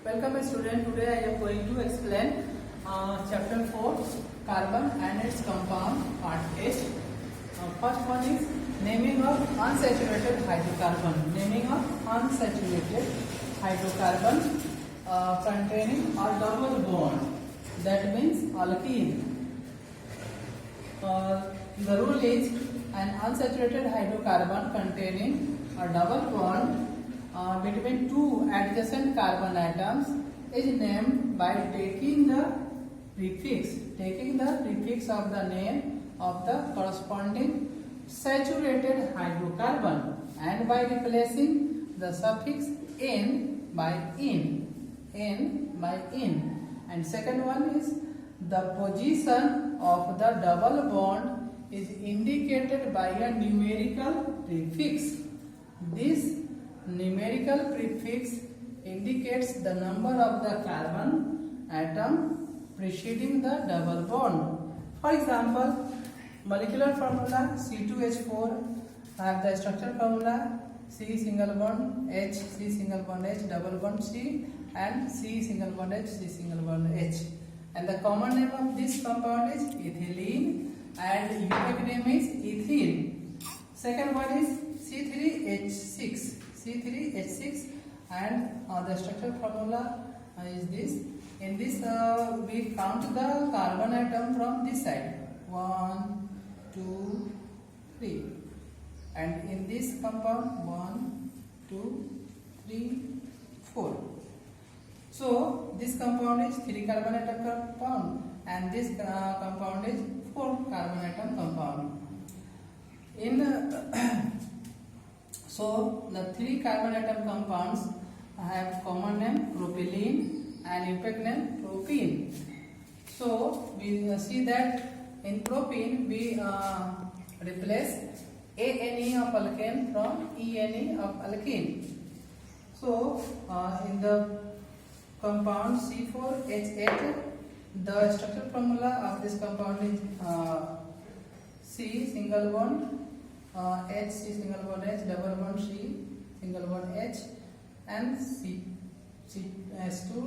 Welcome student. Today I am going to explain chapter 4 carbon and its compound part 8. First one is naming of unsaturated hydrocarbon. Naming of unsaturated hydrocarbon containing a double bond. That means alkene. The rule is an unsaturated hydrocarbon containing a double bond between two adjacent carbon atoms is named by taking the prefix of the name of the corresponding saturated hydrocarbon and by replacing the suffix n by in. And second one is the position of the double bond is indicated by a numerical prefix. This numerical prefix indicates the number of the carbon atom preceding the double bond. For example, molecular formula C2H4 have the structural formula C single bond H, C single bond H, double bond C, and C single bond H, C single bond H. And the common name of this compound is ethylene and unique name is ethene. Second one is C3H6. C3H6 and the structural formula is this. In this we count the carbon atom from this side 1, 2, 3, and in this compound 1, 2, 3, 4. So this compound is 3 carbon atom compound and this compound is 4 carbon atom compound. So the 3 carbon atom compounds have common name propylene and unique name propene. So we see that in propene we replace ANE of alkane from ENE of alkene. So in the compound C4H8, the structural formula of this compound is C single bond H, C single bond H, double bond C, single bond H, and CH2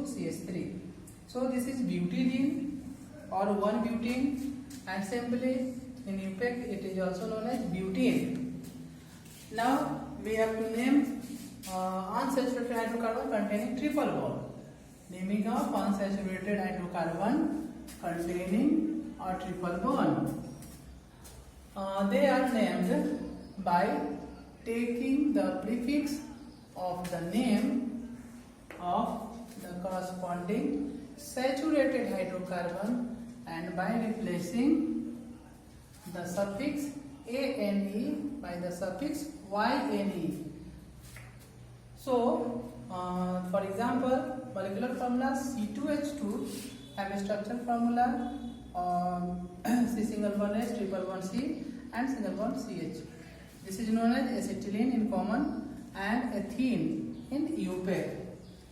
CH3. So this is butadiene or 1-butene, and simply in impact it is also known as butene. Now we have to name unsaturated hydrocarbon containing triple bond. Naming of unsaturated hydrocarbon containing a triple bond. They are named by taking the prefix of the name of the corresponding saturated hydrocarbon and by replacing the suffix ane by the suffix yne. So, for example, molecular formula C2H2 have a structural formula C single bond H, triple bond C, and single bond CH. This is known as acetylene in common and ethene in UPAC.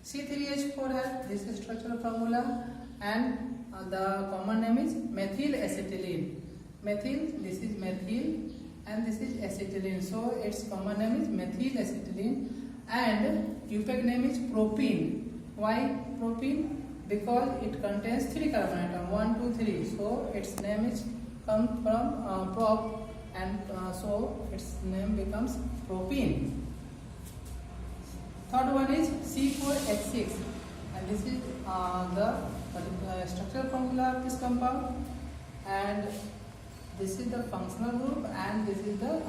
C3H4 has this structural formula and the common name is methyl acetylene. Methyl, this is methyl and this is acetylene. So its common name is methyl acetylene and UPAC name is propene. Why propene? Because it contains 3 carbon atoms 1, 2, 3. So its name is come from prop and so its name becomes propene. Third one is C4H6 and this is the structural formula of this compound and this is the functional group and this is the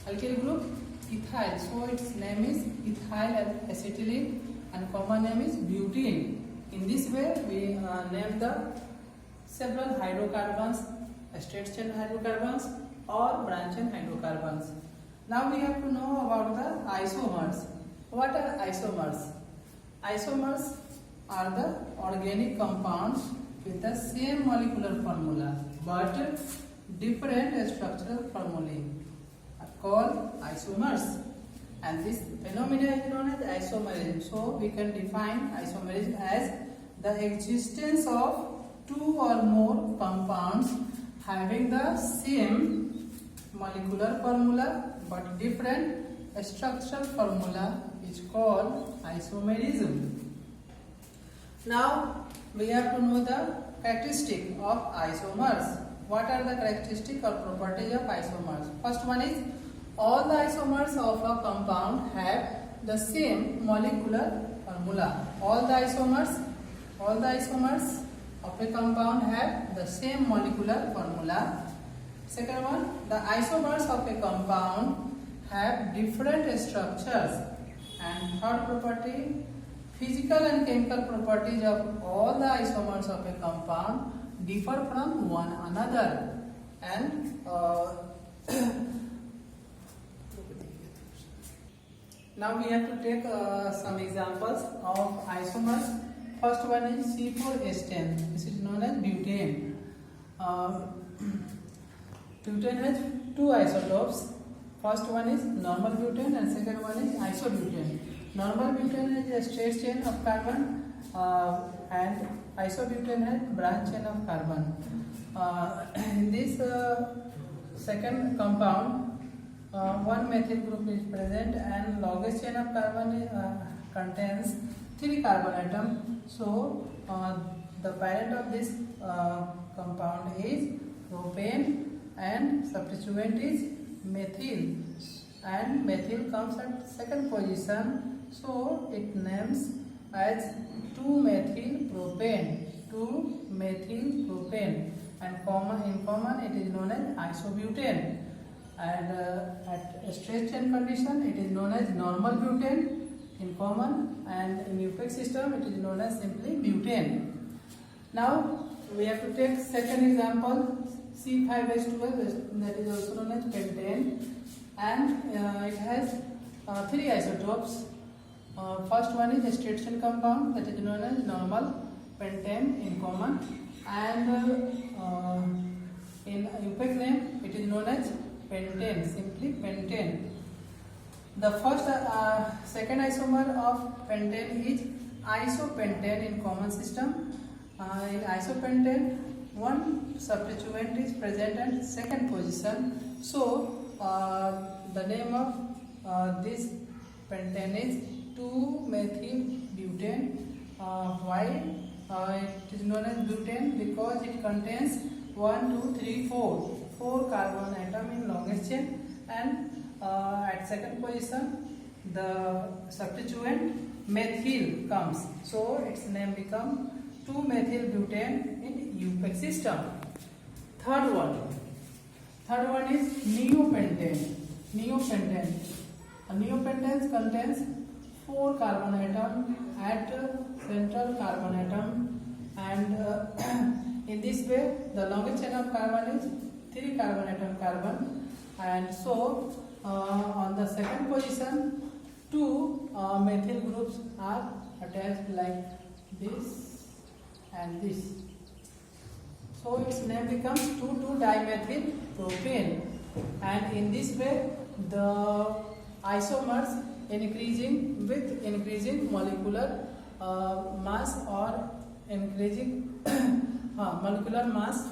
alkyl group ethyl. So its name is ethyl acetylene and common name is butene. In this way we name the several hydrocarbons, straight chain hydrocarbons or branch chain hydrocarbons. Now we have to know about the isomers. What are isomers? Isomers are the organic compounds with the same molecular formula but different structural formulae are called isomers. And this phenomenon is known as isomerism. So we can define isomerism as the existence of 2 or more compounds having the same molecular formula but different structural formula is called isomerism. Now we have to know the characteristic of isomers. What are the characteristic or properties of isomers? First one is all the isomers of a compound have the same molecular formula. All the isomers of a compound have the same molecular formula. Second one, the isomers of a compound have different structures. And third property, physical and chemical properties of all the isomers of a compound differ from one another. And now we have to take some examples of isomers. First one is C4H10. This is known as butane. Butane has two isotopes. First one is normal butane and second one is isobutane. Normal butane is a straight chain of carbon and isobutane has branch chain of carbon. In this second compound, one methyl group is present and longest chain of carbon contains 3 carbon atoms. So the parent of this compound is propane and substituent is methyl, and methyl comes at second position, so it names as 2-methyl propane, 2-methyl propane, and in common it is known as isobutane. And at a straight chain condition it is known as normal butane in common, and in Euphoric system it is known as simply butane. Now we have to take second example, C5H12, that is also known as pentane, and it has 3 isotopes. First one is a straight chain compound, that is known as normal pentane in common, and in Euphoric name it is known as pentane, simply pentane. The second isomer of pentane is isopentane in common system. In isopentane, one substituent is present at second position. So the name of this pentane is 2-methyl butane. Why it is known as butane? Because it contains 4 carbon atom in longest chain, and at second position the substituent methyl comes, so its name becomes 2-methyl butane in Euphoric system. Third one is neopentane. A neopentane contains 4 carbon atom at central carbon atom, and in this way the longest chain of carbon is 3 carbon atom carbon, and so on the second position 2 methyl groups are attached like this and this, so its name becomes 2,2-dimethyl propane, and in this way the isomers increasing with increasing molecular mass or increasing molecular mass.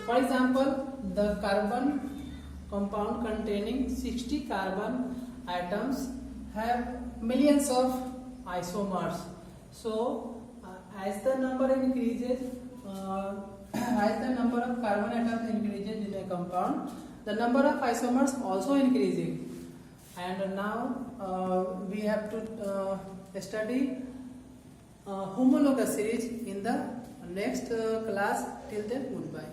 For example, the carbon compound containing 60 carbon atoms have millions of isomers. So as the number increases, as the number of carbon atoms increases in a compound, the number of isomers also increasing. And now we have to study homologous series in the next class. Till then, goodbye.